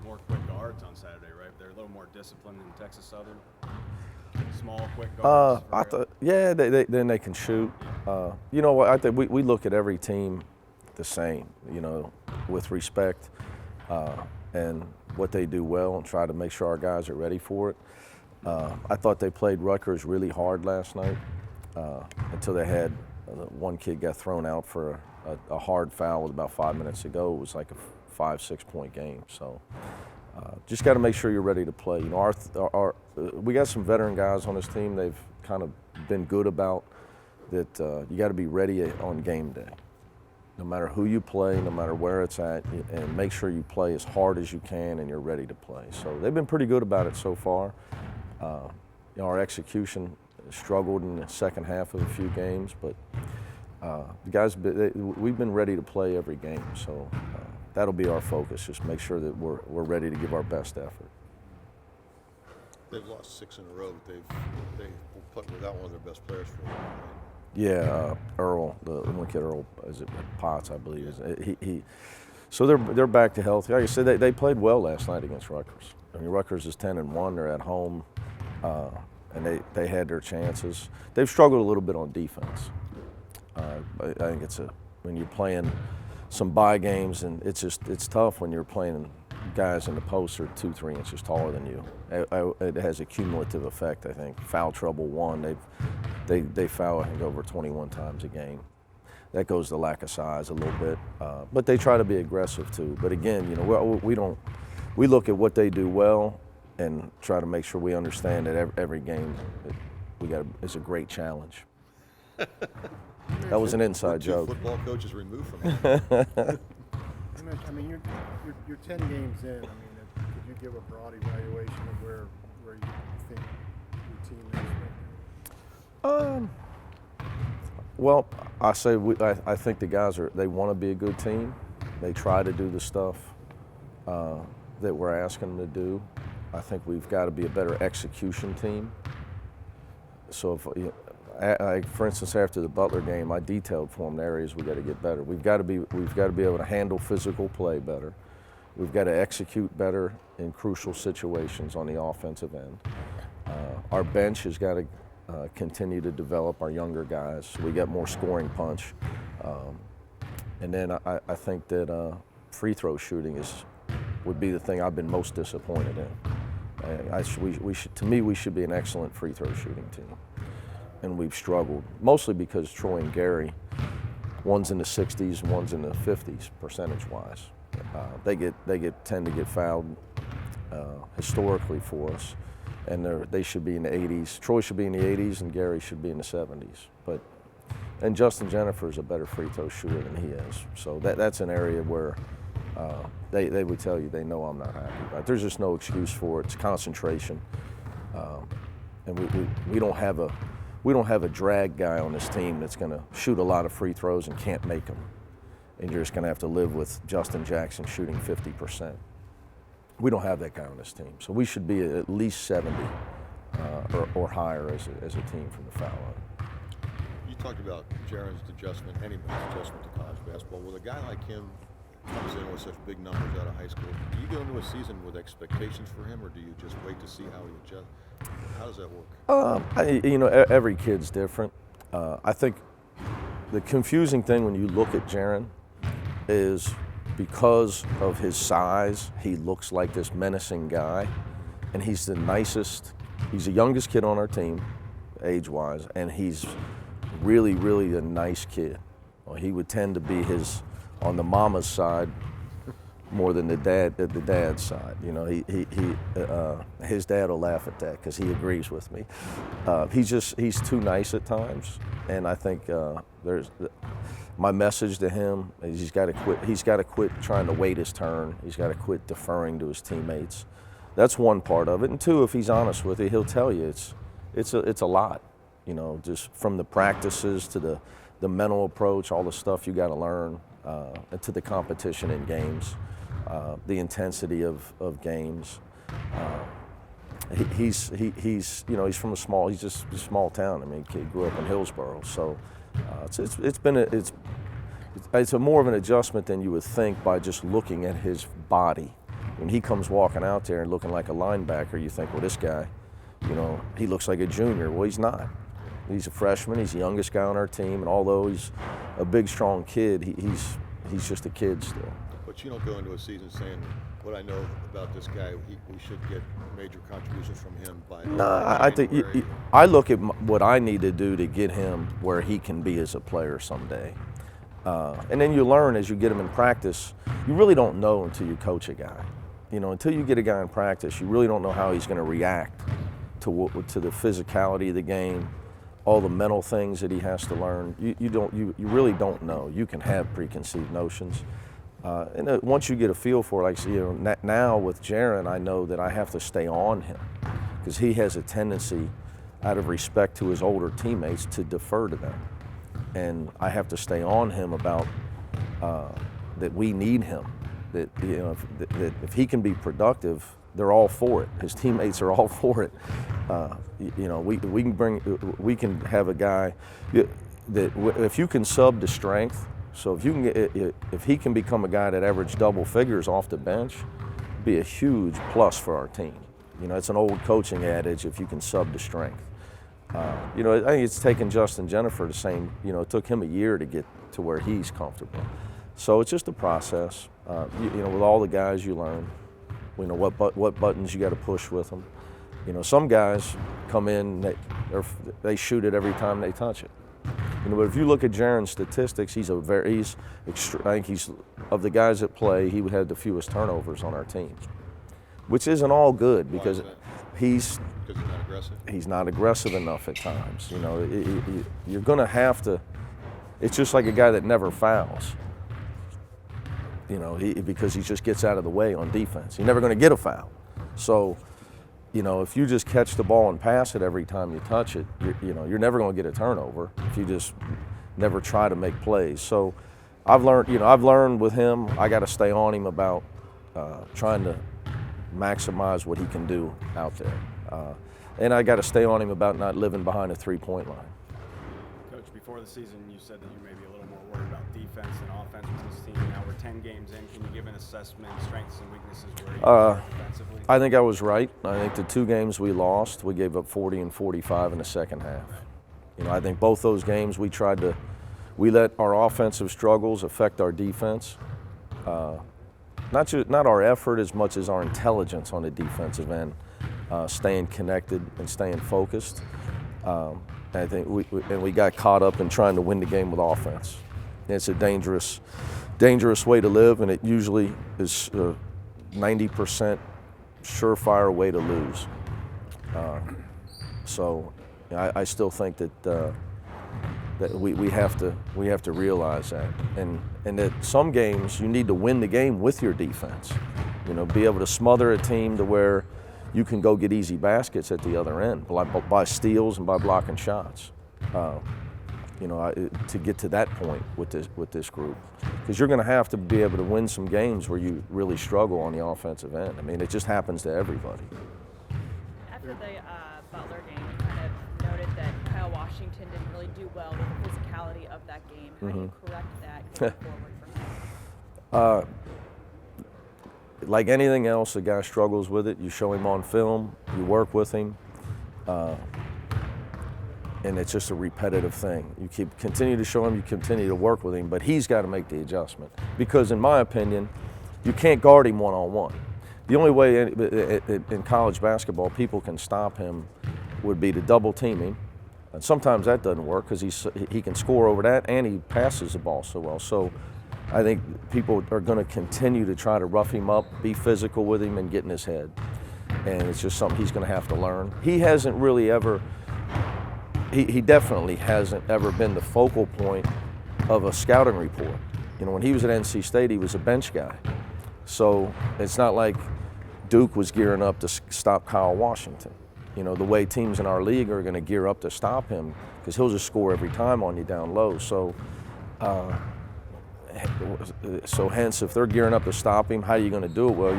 more quick guards on Saturday, right? They're a little more disciplined than Texas Southern. Small, quick guards. I thought, yeah, then they can shoot. You know what? I think we look at every team the same, you know, with respect and what they do well, and try to make sure our guys are ready for it. I thought they played Rutgers really hard last night until they had one kid got thrown out for a hard foul with about 5 minutes to go. It was like a 5-6 point game. So just got to make sure you're ready to play. You know, we got some veteran guys on this team. They've kind of been good about that. You got to be ready on game day, no matter who you play, no matter where it's at, and make sure you play as hard as you can and you're ready to play. So they've been pretty good about it so far. You know, our execution struggled in the second half of a few games, but the guys, we've been ready to play every game. So that'll be our focus, just make sure that we're ready to give our best effort. They've lost 6 in a row, but they put without one of their best players for a while, right? Yeah, Earl, the one kid, Earl, is it Potts, I believe. So they're back to health. Like I said, they played well last night against Rutgers. I mean, Rutgers is 10-1. They're at home, and they had their chances. They've struggled a little bit on defense. I think when you're playing some bye games, and it's tough when you're playing guys in the post are 2-3 inches taller than you. It has a cumulative effect, I think. Foul trouble, one. They foul, I think, over 21 times a game. That goes to lack of size a little bit, but they try to be aggressive too. But again, you know, we look at what they do well and try to make sure we understand that every game is a great challenge. That was an inside joke. Football coaches removed from it. I mean, you're 10 games in. I mean, could you give a broad evaluation of where you think your team is right now? Well, I think the guys they want to be a good team. They try to do the stuff that we're asking them to do. I think we've got to be a better execution team. So for instance, after the Butler game, I detailed for them the areas we got to get better. We've got to be able to handle physical play better. We've got to execute better in crucial situations on the offensive end. Our bench has got to continue to develop our younger guys so we get more scoring punch. And then I think that free throw shooting would be the thing I've been most disappointed in. To me, we should be an excellent free throw shooting team. And we've struggled, mostly because Troy and Gary, one's in the 60s, one's in the 50s percentage-wise. They tend to get fouled historically for us, and they should be in the 80s. Troy should be in the 80s, and Gary should be in the 70s. And Justin Jennifer is a better free throw shooter than he is. So that's an area where they would tell you they know I'm not happy about it. There's just no excuse for it. It's concentration, and we don't have a drag guy on this team that's going to shoot a lot of free throws and can't make them. And you're just going to have to live with Justin Jackson shooting 50%. We don't have that guy on this team. So we should be at least 70 or higher as a team from the foul line. You talked about Jaron's adjustment, anybody's adjustment to college basketball. With a guy like him comes in with such big numbers out of high school, do you go into a season with expectations for him, or do you just wait to see how he adjusts? How does that work? Every kid's different. I think the confusing thing when you look at Jaron is because of his size, he looks like this menacing guy, and he's the nicest. He's the youngest kid on our team, age-wise, and he's really, really a nice kid. Well, he would tend to be on the mama's side more than the dad's side. You know, his dad will laugh at that because he agrees with me. He's too nice at times, and I think my message to him is he's got to quit trying to wait his turn. He's got to quit deferring to his teammates. That's one part of it. And two, if he's honest with you, he'll tell you it's a lot. You know, just from the practices to the mental approach, all the stuff you got to learn, and to the competition in games. The intensity of games. He's from he's just a small town. I mean, he grew up in Hillsborough, so it's more of an adjustment than you would think by just looking at his body. when he comes walking out there and looking like a linebacker, you think, well, this guy, you know, he looks like a junior. Well, he's not. He's a freshman. He's the youngest guy on our team, and although he's a big, strong kid, he's just a kid still. But you don't go into a season saying, what I know about this guy, we should get major contributions from him by No, I think I look at what I need to do to get him where he can be as a player someday. And then you learn as you get him in practice. You really don't know until you coach a guy. You know, until you get a guy in practice, you really don't know how he's going to react to the physicality of the game, all the mental things that he has to learn. You really don't know. You can have preconceived notions. And once you get a feel for it, like, you know, now with Jaron, I know that I have to stay on him because he has a tendency, out of respect to his older teammates, to defer to them. And I have to stay on him about that we need him. That, you know, that if he can be productive, they're all for it. His teammates are all for it. You know, we can have a guy that if you can sub to strength. So if you can if he can become a guy that averaged double figures off the bench, it'd be a huge plus for our team. You know, it's an old coaching adage: if you can sub to strength. You know, I think it's taken Justin Jennifer the same. You know, it took him a year to get to where he's comfortable. So it's just a process. You know, with all the guys you learn. You know what buttons you got to push with them. You know, some guys come in, they shoot it every time they touch it. You know, but if you look at Jaron's statistics, I think he's of the guys that play, he would have the fewest turnovers on our team, which isn't all good because he's not aggressive. He's not aggressive enough at times. You know, you're going to have to. It's just like a guy that never fouls. You know, because he just gets out of the way on defense. You're never going to get a foul. So, you know, if you just catch the ball and pass it every time you touch it, you're never going to get a turnover if you just never try to make plays. So, I've learned with him. I got to stay on him about trying to maximize what he can do out there, and I got to stay on him about not living behind a three-point line. Coach, before the season, you said that you may be a little more worried about defense than offense with this team. Now we're 10 games in. Can you give an assessment, strengths and weaknesses where you are defensively? I think I was right. I think the 2 games we lost, we gave up 40 and 45 in the second half. You know, I think both those games we let our offensive struggles affect our defense. Not our effort as much as our intelligence on the defensive end, staying connected and staying focused. I think we got caught up in trying to win the game with offense. It's a dangerous way to live, and it usually is a 90% surefire way to lose. So I still think that we have to realize that, and that some games you need to win the game with your defense. You know, be able to smother a team to where you can go get easy baskets at the other end by steals and by blocking shots. You know, to get to that point with this group, because you're going to have to be able to win some games where you really struggle on the offensive end. I mean, it just happens to everybody. After the Butler game, you kind of noted that Kyle Washington didn't really do well with the physicality of that game. How do you correct that going forward from him? Like anything else, a guy struggles with it. You show him on film, you work with him, and it's just a repetitive thing. You continue to show him, you continue to work with him, but he's got to make the adjustment. Because in my opinion, you can't guard him one-on-one. The only way in college basketball people can stop him would be to double team him. And sometimes that doesn't work because he can score over that and he passes the ball so well. So I think people are going to continue to try to rough him up, be physical with him, and get in his head. And it's just something he's going to have to learn. He hasn't really ever, he definitely hasn't ever been the focal point of a scouting report. You know, when he was at NC State, he was a bench guy. So it's not like Duke was gearing up to stop Kyle Washington. You know, the way teams in our league are going to gear up to stop him, because he'll just score every time on you down low. So hence, if they're gearing up to stop him, how are you going to do it? Well,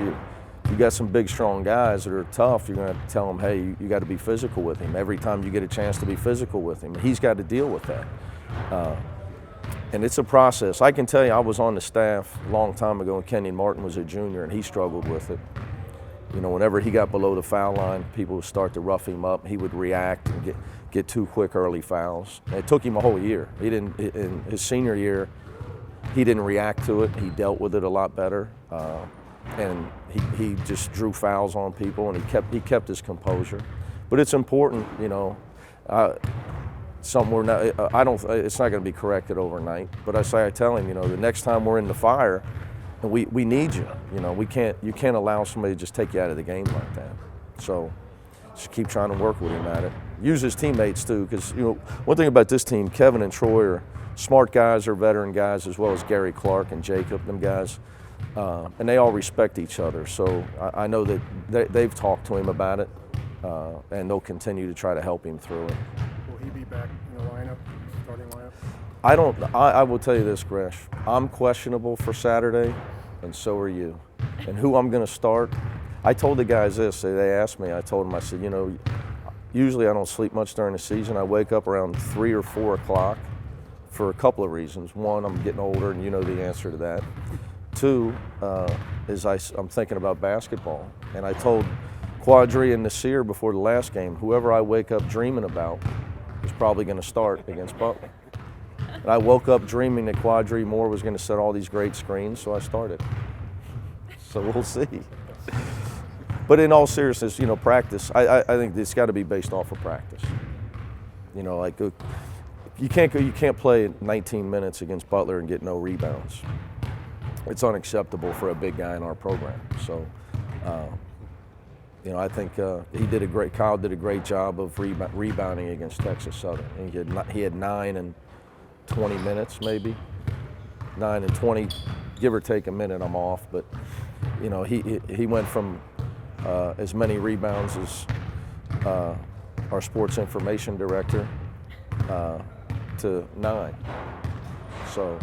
you got some big, strong guys that are tough. You're going to have to tell them, hey, you got to be physical with him every time you get a chance to be physical with him. He's got to deal with that. And it's a process. I can tell you, I was on the staff a long time ago when Kenyon Martin was a junior, and he struggled with it. You know, whenever he got below the foul line, people would start to rough him up. He would react and get too quick early fouls. And it took him a whole year. He didn't, in his senior year, he didn't react to it. He dealt with it a lot better. And he just drew fouls on people, and he kept his composure. But it's important, you know. It's not going to be corrected overnight. But I tell him, you know, the next time we're in the fire, and we need you. You know, you can't allow somebody to just take you out of the game like that. So just keep trying to work with him at it. Use his teammates too, because you know, one thing about this team, Kevin and Troy are smart guys, are veteran guys, as well as Gary Clark and Jacob, them guys, and they all respect each other. So I know that they've talked to him about it, and they'll continue to try to help him through it. Will he be back in the lineup, starting lineup? I will tell you this, Gresh. I'm questionable for Saturday, and so are you. And who I'm going to start, I told the guys this. They asked me. I told them, I said, you know, usually I don't sleep much during the season. I wake up around 3 or 4 o'clock for a couple of reasons. One, I'm getting older, and you know the answer to that. Two, is I'm thinking about basketball. And I told Quadri and Nasir before the last game, whoever I wake up dreaming about is probably going to start against Butler. And I woke up dreaming that Quadri Moore was going to set all these great screens, so I started. So we'll see. But in all seriousness, you know, practice, I think it's got to be based off of practice. You know, like you can't play 19 minutes against Butler and get no rebounds. It's unacceptable for a big guy in our program. So, you know, I think Kyle did a great job of rebounding against Texas Southern. And he had 9 and 20 minutes, maybe 9 and 20, give or take a minute. I'm off, but you know, he went from as many rebounds as our sports information director to 9. So